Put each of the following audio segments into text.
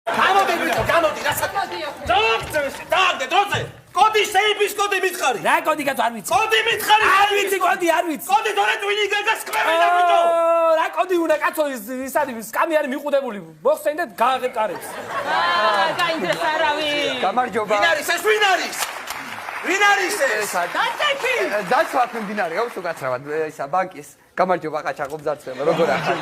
გამოდი, რასაც. დააგდე დროზე. კოდი შეიფის კოდი მითხარი. რა კოდი კაცო არ ვიცი. კოდი მითხარი. არ ვიცი კოდი, არ ვიცი. კოდი თორე ტვინი გასკრები და ვიტო. რა კოდი უნდა კაცო ის არის სკამი არის მიყუდებული. მოხსენ და გააღებ კარებს. გაინტერესა რავი. გამარჯობა. ვინ არის ეს? ვინ არის? ვინ არის ეს? დაცექი. დაცვათ მიმდინარეობს უკაცრავად ისა ბანკის. გამარჯობა ყაჩაღო ბზარცება. როგორ ახალ?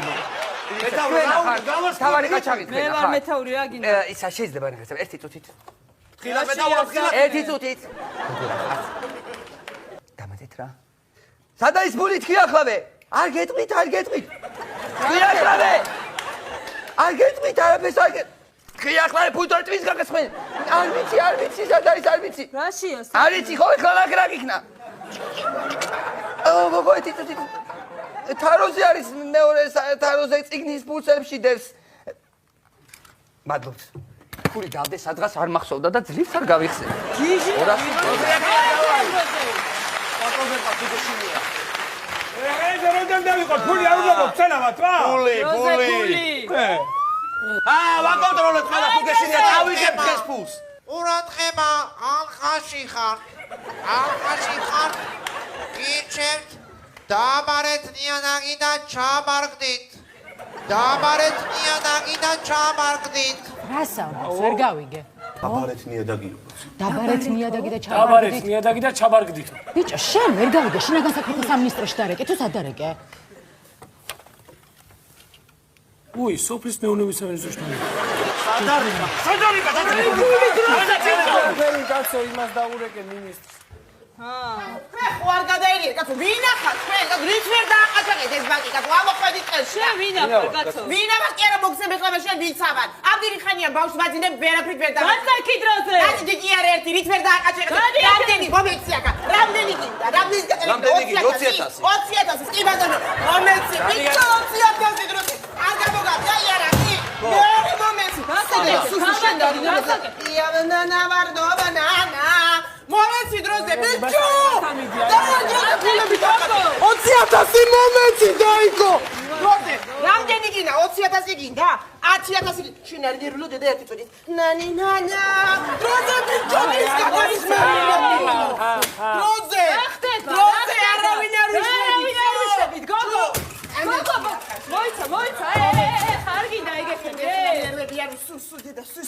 თავარი ყაჩაღი თქვენ მე ახლა. ვარ მეთაური რა გინდა. ისა შეიძლება რაღაცა ერთი წუთით. ხილას მეტაურად ხილას. ერთი წუთით. დამატეთ რა. სადა ის ბული თხიახლავე? არ გეტყვით, არ გეტყვით. თხიახლავე. არ გეტყვით, არაფერს არ გეტყვით. თხიახლავე ფუტო ტვის გაგასხმენ. არ ვიცი, სადა ის არ ვიცი. რაშია? არ ვიცი, ხო ეხლა რა გიქნა? გოგო ერთი წუთით. თაროზე არის მეორე თაროზე წიგნის ფურცელში დევს. მადლობთ. ფული დავდე სადღაც არ მახსოვდა და ძლივს არ გავიხსენე. გიჟი. როდენ დავიყო ფული არ უნდა მოგცანავთ რა? ფული. ვაკონტროლებ ყველა ფუგეშინია დავიღებ ეს ფულს. ყურადღება, ალყაში ხარ. გირჩევთ, დააბარეთ ნიადაგი და ჩამარგდით. რასაუბრობს? ვერ გავიგე. დაბარეთ ნიადაგი. დაბარეთ ნიადაგი და დაბარეთ ნიადაგი და ჩაბარგდით. ბიჭო, შენ ვერ გავიგე, შინაგან საქმეთა სამინისტროში დარეკე, თუ სად დარეკე? უი, სოფლის მეურნეობის სამინისტროში. სადარიკა. ველი კაცო იმას დაურეკე მინისტრს. ხო არ გადაირი კაცო ვინა ხარ თქვენ კაცო რით ვერ დააყაჭაღეთ ეს ბანკი კაცო ამოყვედით წელს შენ ვინა ხარ კაცო? ვინა ვარ კი არა მოგცემ ეხლა შენ ვიცავად ამდენი ხანია ბავშვს ვაძინებ ვერაფრით ვერ დაცექი დროზე. დაჭი კი არა ერთი რით ვერ დააყაჭაღეთ რამდენი მომეცია კაცო რამდენი გინდა რამდენი რამდენი გინდა? 20,000 20,000 კი ბატონო მომეცი ბიჭო 20,000 დროზე არ გამოგაბდა აი არა კი მე მომეცი იავნა ვარდობანა მომეცი დროზე ბიჭო დააჯერა ფილები დაკო 20,000 მომეცი დაიკო დროზე რამდენი გინდა 20,000 გინდა 10,000 შენ არ დირულო დედა ერთი წუთით ნანი ნანა დროზე ბიჭო ის გადაისმე დროზე არავინ არ უშევით გოგო მოიცა ხარ გინდა იგექენდე ნერვები არის სუ დედა სუ